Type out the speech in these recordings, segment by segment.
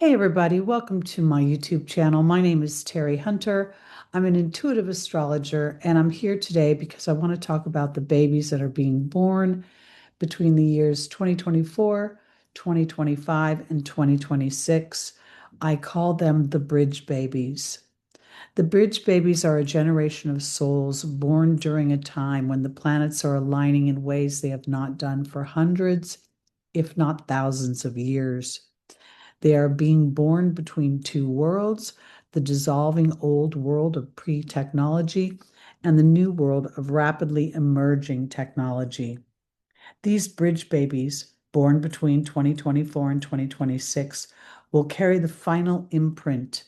Hey everybody, welcome to my YouTube channel. My name is Teri Hunter. I'm an intuitive astrologer, and I'm here today because I want to talk about the babies that are being born between the years 2024, 2025, and 2026. I call them the bridge babies. The bridge babies are a generation of souls born during a time when the planets are aligning in ways they have not done for hundreds, if not thousands of years. They are being born between two worlds, the dissolving old world of pre technology and the new world of rapidly emerging technology. These bridge babies, born between 2024 and 2026, will carry the final imprint,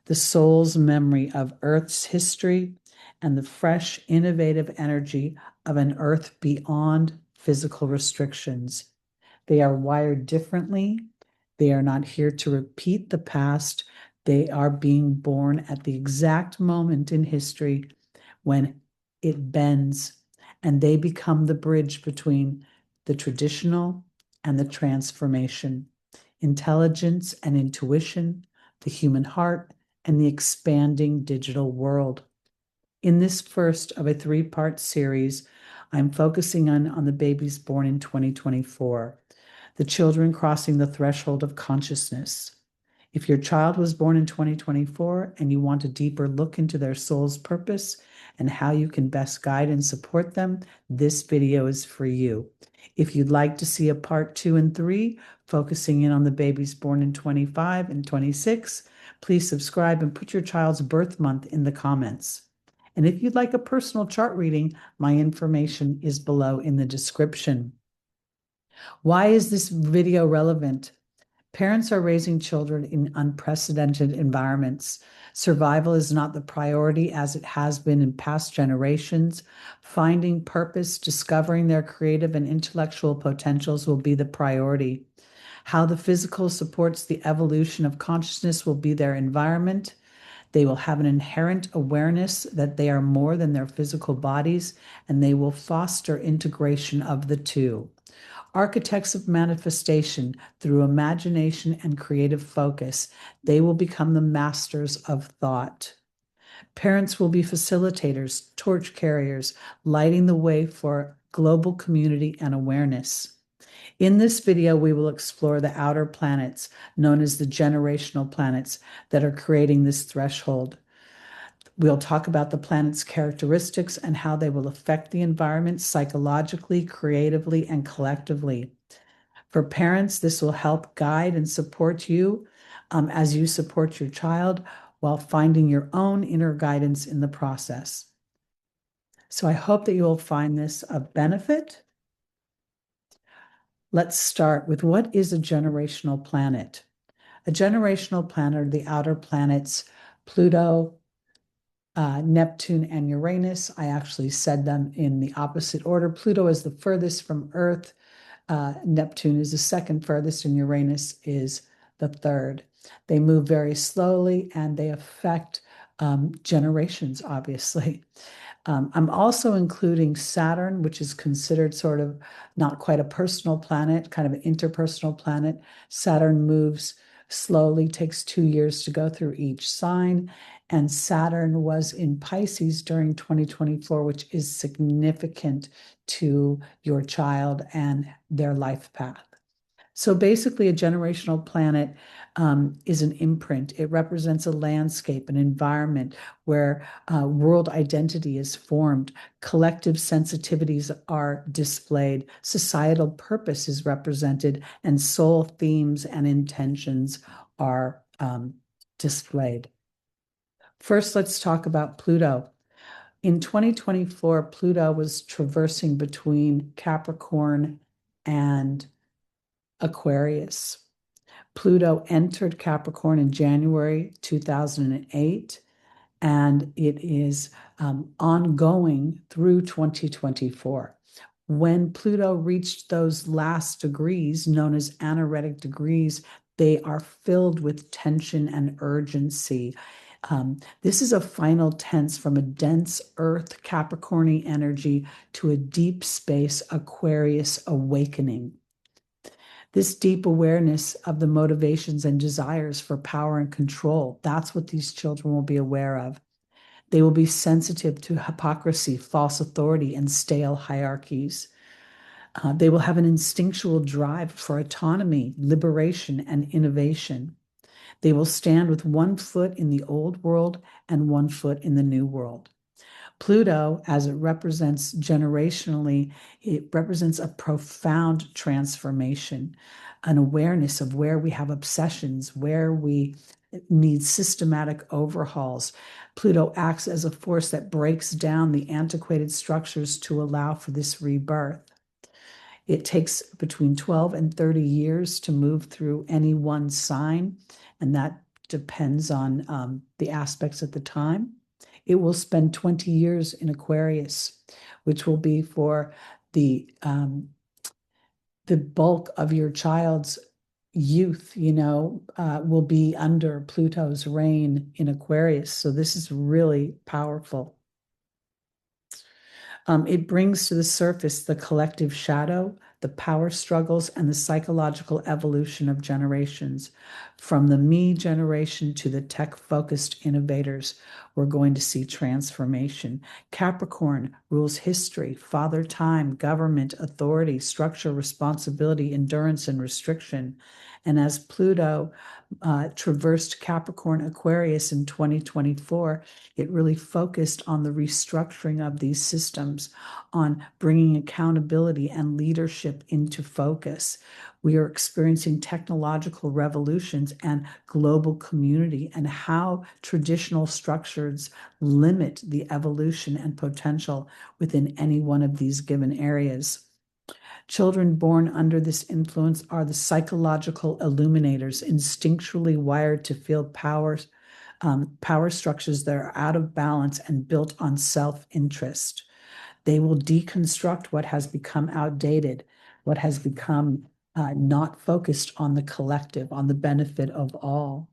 the soul's memory of Earth's history, and the fresh, innovative energy of an Earth beyond physical restrictions. They are wired differently. They are not here to repeat the past. They are being born at the exact moment in history when it bends, and they become the bridge between the traditional and the transformation, intelligence and intuition, the human heart, and the expanding digital world. In this first of a three-part series, I'm focusing on the babies born in 2024, the children crossing the threshold of consciousness. If your child was born in 2024 and you want a deeper look into their soul's purpose and how you can best guide and support them, this video is for you. If you'd like to see a part 2 and 3, focusing in on the babies born in 25 and 26, please subscribe and put your child's birth month in the comments. And if you'd like a personal chart reading, my information is below in the description. Why is this video relevant? Parents are raising children in unprecedented environments. Survival is not the priority as it has been in past generations. Finding purpose, discovering their creative and intellectual potentials will be the priority. How the physical supports the evolution of consciousness will be their environment. They will have an inherent awareness that they are more than their physical bodies, and they will foster integration of the two. Architects of manifestation through imagination and creative focus, they will become the masters of thought. Parents will be facilitators, torch carriers, lighting the way for global community and awareness. In this video, we will explore the outer planets, known as the generational planets, that are creating this threshold. We'll talk about the planet's characteristics and how they will affect the environment psychologically, creatively, and collectively. For parents, this will help guide and support you as you support your child while finding your own inner guidance in the process. So I hope that you will find this of benefit. Let's start with what is a generational planet? A generational planet are the outer planets, Pluto, Neptune, and Uranus. I actually said them in the opposite order. Pluto is the furthest from Earth. Neptune is the second furthest, and Uranus is the third. They move very slowly and they affect generations, obviously. I'm also including Saturn, which is considered sort of not quite a personal planet, kind of an interpersonal planet. Saturn moves slowly, takes 2 years to go through each sign. And Saturn was in Pisces during 2024, which is significant to your child and their life path. So basically, a generational planet is an imprint. It represents a landscape, an environment where world identity is formed, collective sensitivities are displayed, societal purpose is represented, and soul themes and intentions are displayed. First, let's talk about Pluto. In 2024, Pluto was traversing between Capricorn and Aquarius. Pluto entered Capricorn in January 2008, and it is ongoing through 2024. When Pluto reached those last degrees, known as anaretic degrees, they are filled with tension and urgency. This is a final tense from a dense Earth Capricorny energy to a deep space Aquarius awakening. This deep awareness of the motivations and desires for power and control, that's what these children will be aware of. They will be sensitive to hypocrisy, false authority, and stale hierarchies. They will have an instinctual drive for autonomy, liberation, and innovation. They will stand with one foot in the old world and one foot in the new world. Pluto, as it represents generationally, it represents a profound transformation, an awareness of where we have obsessions, where we need systematic overhauls. Pluto acts as a force that breaks down the antiquated structures to allow for this rebirth. It takes between 12 and 30 years to move through any one sign, and that depends on the aspects at the time. It will spend 20 years in Aquarius, which will be for the bulk of your child's youth, will be under Pluto's reign in Aquarius. So this is really powerful. It brings to the surface the collective shadow, the power struggles, and the psychological evolution of generations. From the me generation to the tech-focused innovators, we're going to see transformation. Capricorn rules history, father time, government, authority, structure, responsibility, endurance, and restriction. And as Pluto traversed Capricorn Aquarius in 2024, it really focused on the restructuring of these systems, on bringing accountability and leadership into focus. We are experiencing technological revolutions and global community, and how traditional structures limit the evolution and potential within any one of these given areas. Children born under this influence are the psychological illuminators, instinctually wired to feel power structures that are out of balance and built on self-interest. They will deconstruct what has become outdated, what has become not focused on the collective, on the benefit of all.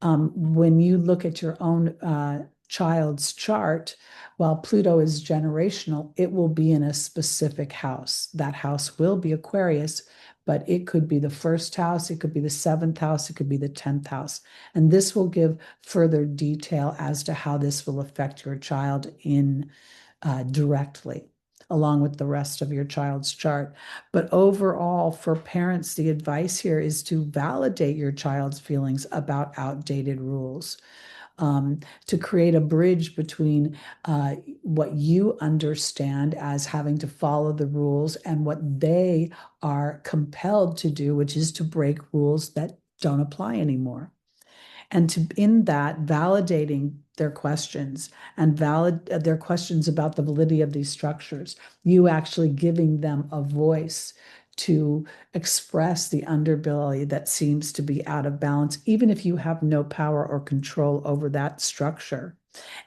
When you look at your own child's chart, while Pluto is generational, it will be in a specific house. That house will be Aquarius, but it could be the first house, it could be the seventh house, it could be the 10th house. And this will give further detail as to how this will affect your child directly, along with the rest of your child's chart. But overall, for parents, the advice here is to validate your child's feelings about outdated rules. To create a bridge between what you understand as having to follow the rules and what they are compelled to do, which is to break rules that don't apply anymore. And in that, validating their questions and their questions about the validity of these structures, you actually giving them a voice to express the underbelly that seems to be out of balance, even if you have no power or control over that structure,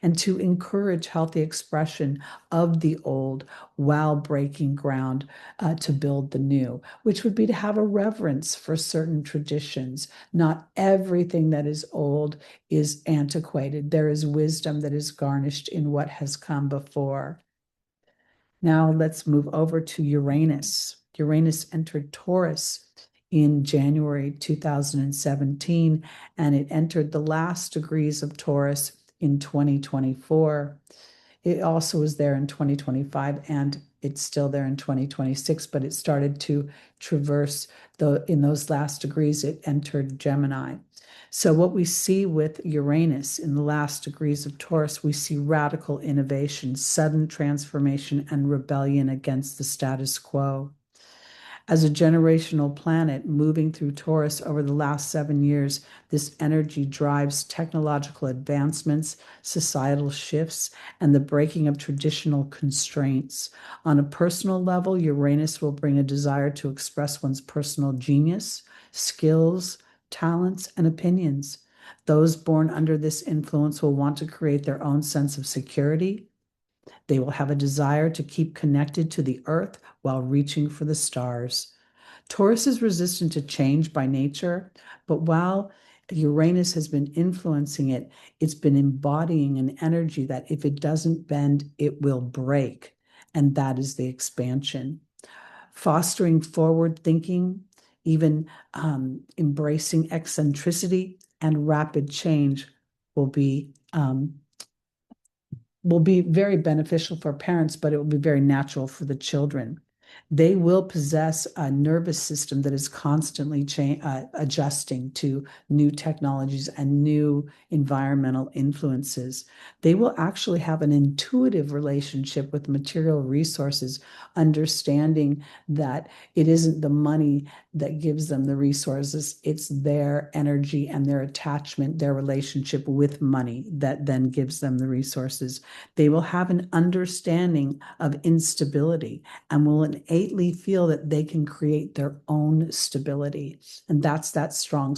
and to encourage healthy expression of the old while breaking ground to build the new, which would be to have a reverence for certain traditions. Not everything that is old is antiquated. There is wisdom that is garnished in what has come before. Now let's move over to Uranus. Uranus entered Taurus in January 2017, and it entered the last degrees of Taurus in 2024. It also was there in 2025, and it's still there in 2026, but it started to traverse in those last degrees, it entered Gemini. So what we see with Uranus in the last degrees of Taurus, we see radical innovation, sudden transformation, and rebellion against the status quo. As a generational planet moving through Taurus over the last 7 years, this energy drives technological advancements, societal shifts, and the breaking of traditional constraints. On a personal level, Uranus will bring a desire to express one's personal genius, skills, talents, and opinions. Those born under this influence will want to create their own sense of security. They will have a desire to keep connected to the earth while reaching for the stars. Taurus is resistant to change by nature, but while Uranus has been influencing it, it's been embodying an energy that if it doesn't bend, it will break. And that is the expansion. Fostering forward thinking, even embracing eccentricity and rapid change will be um, will be very beneficial for parents, but it will be very natural for the children. They will possess a nervous system that is constantly adjusting to new technologies and new environmental influences. They will actually have an intuitive relationship with material resources, understanding that it isn't the money that gives them the resources, it's their energy and their attachment, their relationship with money that then gives them the resources. They will have an understanding of instability and will innately feel that they can create their own stability. And that's that strong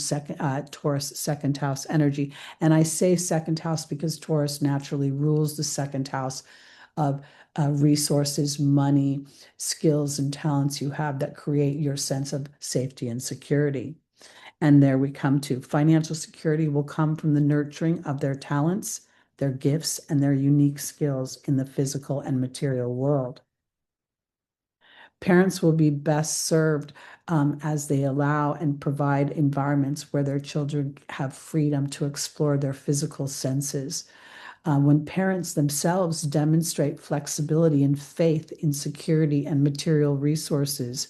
Taurus second house energy. And I say second house because Taurus naturally rules the second house of resources, money, skills, and talents you have that create your sense of safety and security. And there we come to financial security will come from the nurturing of their talents, their gifts, and their unique skills in the physical and material world. Parents will be best served as they allow and provide environments where their children have freedom to explore their physical senses. When parents themselves demonstrate flexibility and faith in security and material resources,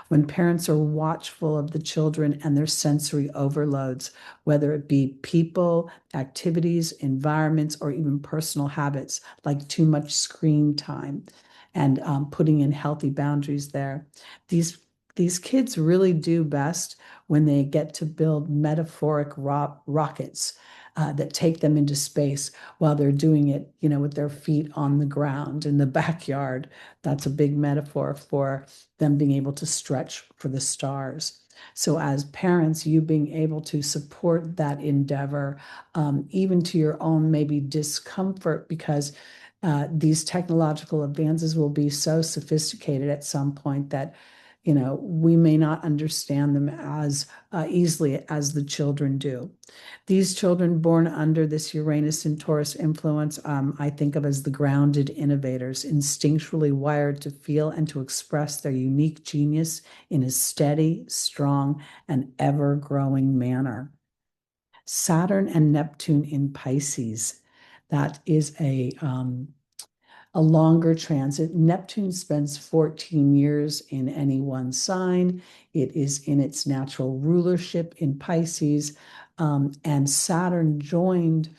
when parents are watchful of the children and their sensory overloads, whether it be people, activities, environments, or even personal habits like too much screen time, and putting in healthy boundaries there. These kids really do best when they get to build metaphoric rockets that take them into space while they're doing it, with their feet on the ground in the backyard. That's a big metaphor for them being able to stretch for the stars. So, as parents, you being able to support that endeavor, even to your own maybe discomfort, because these technological advances will be so sophisticated at some point that we may not understand them as easily as the children do. These children born under this Uranus and Taurus influence, I think of as the grounded innovators, instinctually wired to feel and to express their unique genius in a steady, strong, and ever-growing manner. Saturn and Neptune in Pisces. That is a longer transit. Neptune spends 14 years in any one sign. It is in its natural rulership in Pisces. And Saturn joined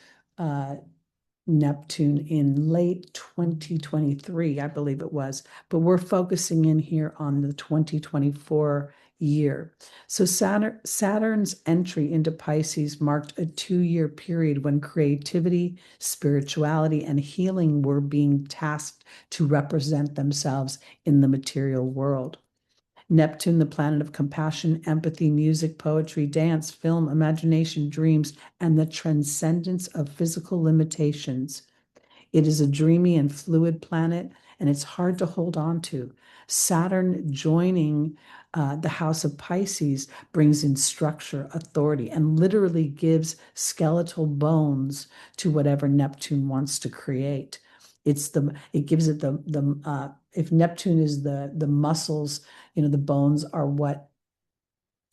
Neptune in late 2023, I believe it was. But we're focusing in here on the 2024 year. So Saturn's entry into Pisces marked a 2-year period when creativity, spirituality, and healing were being tasked to represent themselves in the material world. Neptune, the planet of compassion, empathy, music, poetry, dance, film, imagination, dreams, and the transcendence of physical limitations. It is a dreamy and fluid planet, and it's hard to hold on to. Saturn joining the house of Pisces brings in structure, authority, and literally gives skeletal bones to whatever Neptune wants to create. It gives it if Neptune is the muscles, the bones are what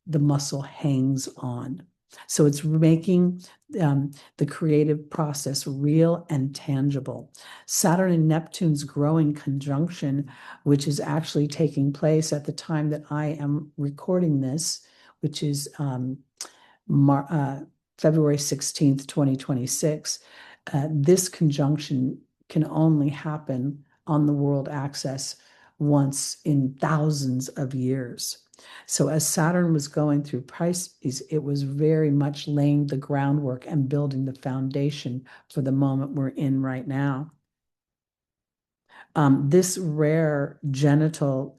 the muscle hangs on. So it's making the creative process real and tangible. Saturn and Neptune's growing conjunction, which is actually taking place at the time that I am recording this, which is February 16th, 2026, this conjunction can only happen on the world axis once in thousands of years. So as Saturn was going through Pisces, it was very much laying the groundwork and building the foundation for the moment we're in right now. This rare generational,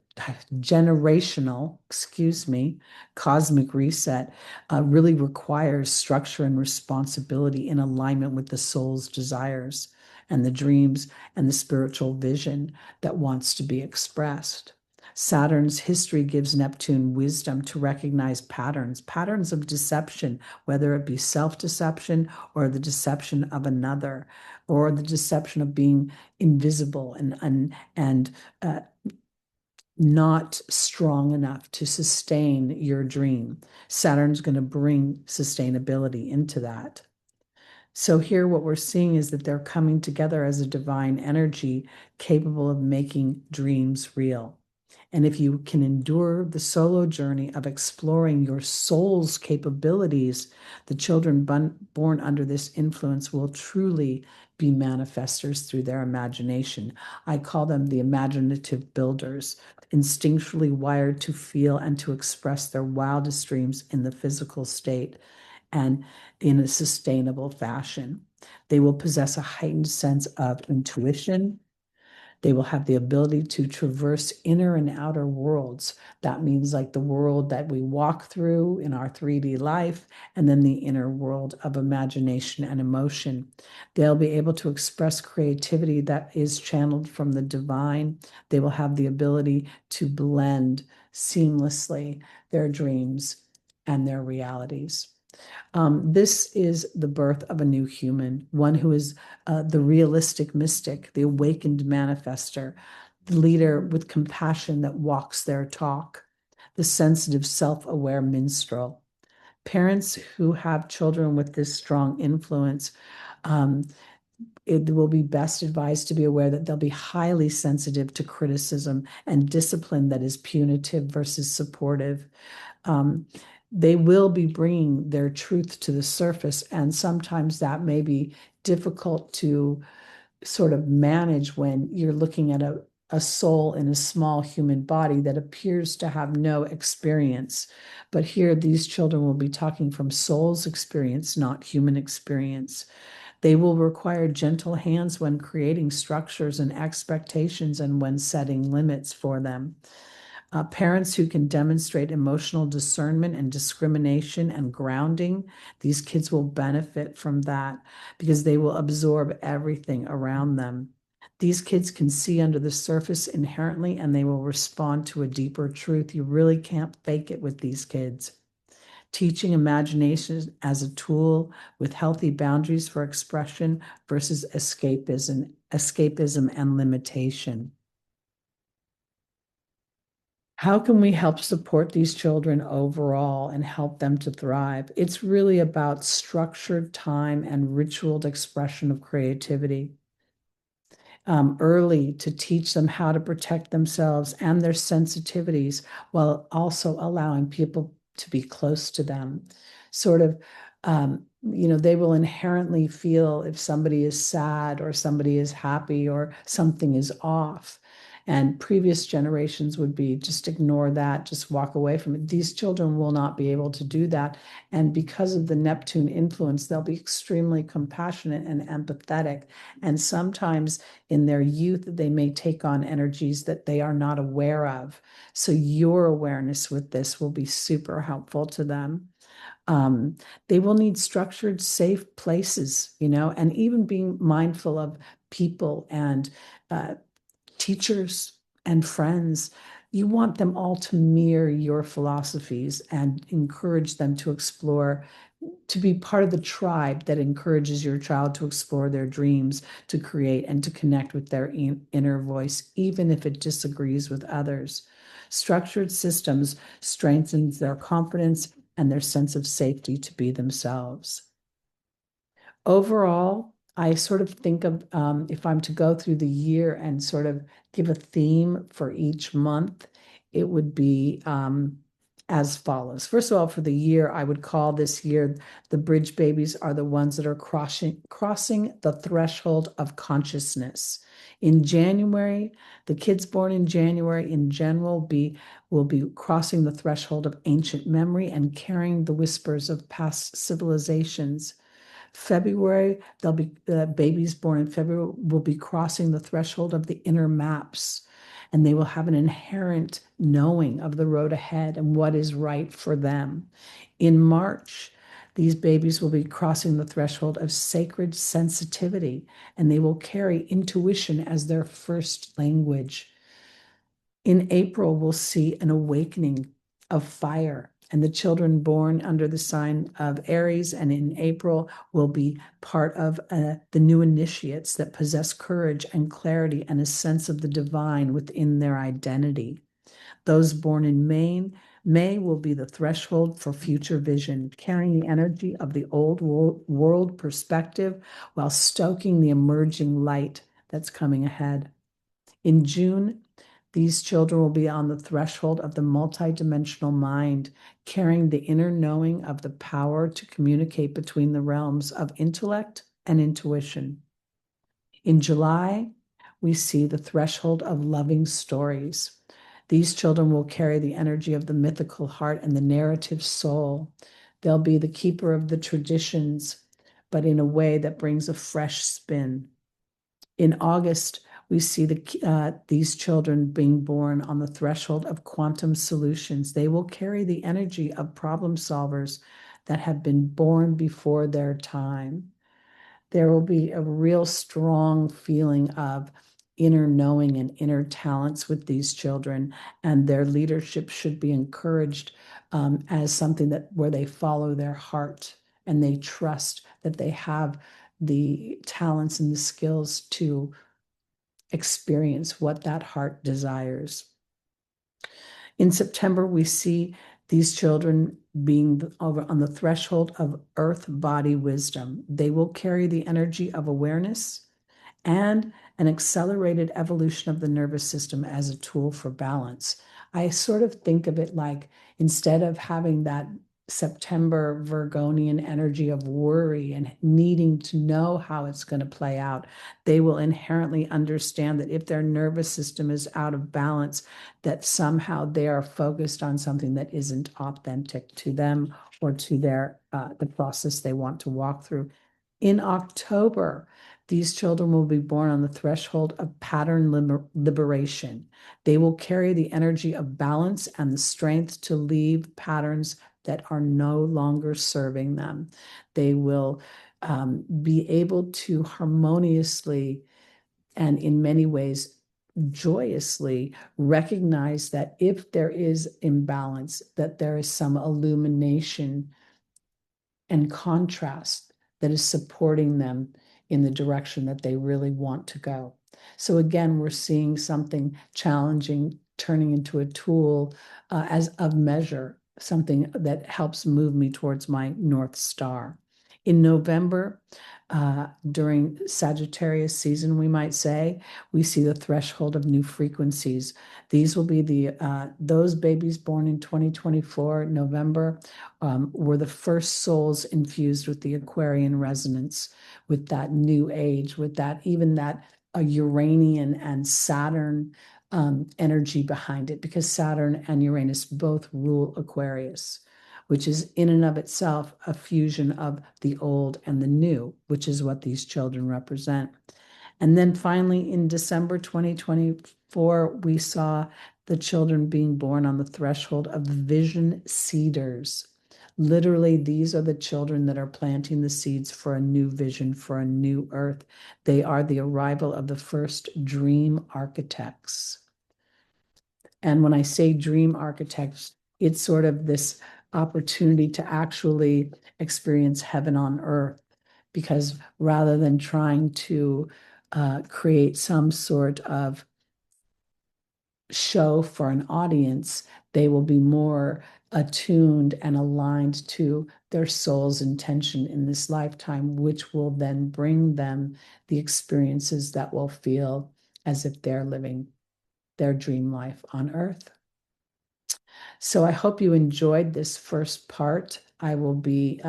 cosmic reset really requires structure and responsibility in alignment with the soul's desires and the dreams and the spiritual vision that wants to be expressed. Saturn's history gives Neptune wisdom to recognize patterns of deception, whether it be self-deception or the deception of another, or the deception of being invisible and not strong enough to sustain your dream. Saturn's going to bring sustainability into that. So here what we're seeing is that they're coming together as a divine energy capable of making dreams real. And if you can endure the solo journey of exploring your soul's capabilities, the children born under this influence will truly be manifestors through their imagination. I call them the imaginative builders, instinctually wired to feel and to express their wildest dreams in the physical state and in a sustainable fashion. They will possess a heightened sense of intuition. They will have the ability to traverse inner and outer worlds. That means like the world that we walk through in our 3D life, and then the inner world of imagination and emotion. They'll be able to express creativity that is channeled from the divine. They will have the ability to blend seamlessly their dreams and their realities. This is the birth of a new human, one who is the realistic mystic, the awakened manifester, the leader with compassion that walks their talk, the sensitive, self-aware minstrel. Parents who have children with this strong influence, it will be best advised to be aware that they'll be highly sensitive to criticism and discipline that is punitive versus supportive. They will be bringing their truth to the surface, and sometimes that may be difficult to sort of manage when you're looking at a soul in a small human body that appears to have no experience. But here, these children will be talking from soul's experience, not human experience. They will require gentle hands when creating structures and expectations and when setting limits for them. Parents who can demonstrate emotional discernment and discrimination and grounding, these kids will benefit from that because they will absorb everything around them. These kids can see under the surface inherently and they will respond to a deeper truth. You really can't fake it with these kids. Teaching imagination as a tool with healthy boundaries for expression versus escapism and limitation. How can we help support these children overall and help them to thrive? It's really about structured time and ritualed expression of creativity. Early to teach them how to protect themselves and their sensitivities while also allowing people to be close to them. Sort of, they will inherently feel if somebody is sad or somebody is happy or something is off. And previous generations would be just ignore that, just walk away from it. These children will not be able to do that. And because of the Neptune influence, they'll be extremely compassionate and empathetic. And sometimes in their youth, they may take on energies that they are not aware of. So your awareness with this will be super helpful to them. They will need structured, safe places, and even being mindful of people and teachers and friends. You want them all to mirror your philosophies and encourage them to explore, to be part of the tribe that encourages your child to explore their dreams, to create and to connect with their inner voice, even if it disagrees with others. Structured systems strengthens their confidence and their sense of safety to be themselves. Overall, I sort of think of if I'm to go through the year and sort of give a theme for each month, it would be as follows. First of all, for the year, I would call this year the bridge babies are the ones that are crossing the threshold of consciousness. In January, the kids born in January in general will be crossing the threshold of ancient memory and carrying the whispers of past civilizations. February, they'll be babies born in February will be crossing the threshold of the inner maps, and they will have an inherent knowing of the road ahead and what is right for them. In March, these babies will be crossing the threshold of sacred sensitivity, and they will carry intuition as their first language. In April, we'll see an awakening of fire, and the children born under the sign of Aries and in April will be part of the new initiates that possess courage and clarity and a sense of the divine within their identity. Those born in May will be the threshold for future vision, carrying the energy of the old world perspective while stoking the emerging light that's coming ahead. In June, these children will be on the threshold of the multidimensional mind, carrying the inner knowing of the power to communicate between the realms of intellect and intuition. In July, we see the threshold of loving stories. These children will carry the energy of the mythical heart and the narrative soul. They'll be the keeper of the traditions, but in a way that brings a fresh spin. In August, we see these children being born on the threshold of quantum solutions. They will carry the energy of problem solvers that have been born before their time. There will be a real strong feeling of inner knowing and inner talents with these children, and their leadership should be encouraged as something that where they follow their heart and they trust that they have the talents and the skills to experience what that heart desires. In September, we see these children being over on the threshold of earth body wisdom. They will carry the energy of awareness and an accelerated evolution of the nervous system as a tool for balance. I sort of think of it like instead of having that September Virgonian energy of worry and needing to know how it's going to play out, they will inherently understand that if their nervous system is out of balance, that somehow they are focused on something that isn't authentic to them or to their the process they want to walk through. In October, these children will be born on the threshold of pattern liberation. They will carry the energy of balance and the strength to leave patterns that are no longer serving them. They will be able to harmoniously and in many ways joyously recognize that if there is imbalance, that there is some illumination and contrast that is supporting them in the direction that they really want to go. So again, we're seeing something challenging turning into a tool as of measure, something that helps move me towards my North Star. In November, during Sagittarius season, we might say, we see the threshold of new frequencies. These will be those babies born in 2024, November, were the first souls infused with the Aquarian resonance, with that new age, with that even that Uranian and Saturn energy behind it, because Saturn and Uranus both rule Aquarius, which is in and of itself a fusion of the old and the new, which is what these children represent. And then finally, in December 2024, we saw the children being born on the threshold of vision seeders. Literally, these are the children that are planting the seeds for a new vision, for a new earth. They are the arrival of the first dream architects. And when I say dream architects, it's sort of this opportunity to actually experience heaven on earth, because rather than trying to create some sort of show for an audience, they will be more attuned and aligned to their soul's intention in this lifetime, which will then bring them the experiences that will feel as if they're living their dream life on earth. So I hope you enjoyed this first part. I will be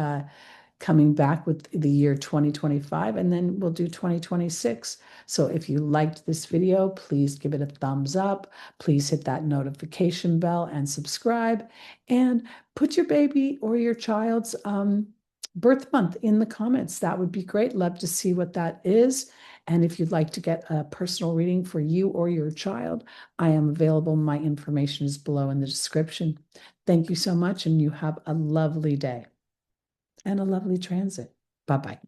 coming back with the year 2025, and then we'll do 2026. So if you liked this video, please give it a thumbs up. Please hit that notification bell and subscribe, and put your baby or your child's birth month in the comments. That would be great. Love to see what that is. And if you'd like to get a personal reading for you or your child, I am available. My information is below in the description. Thank you so much, and you have a lovely day and a lovely transit. Bye-bye.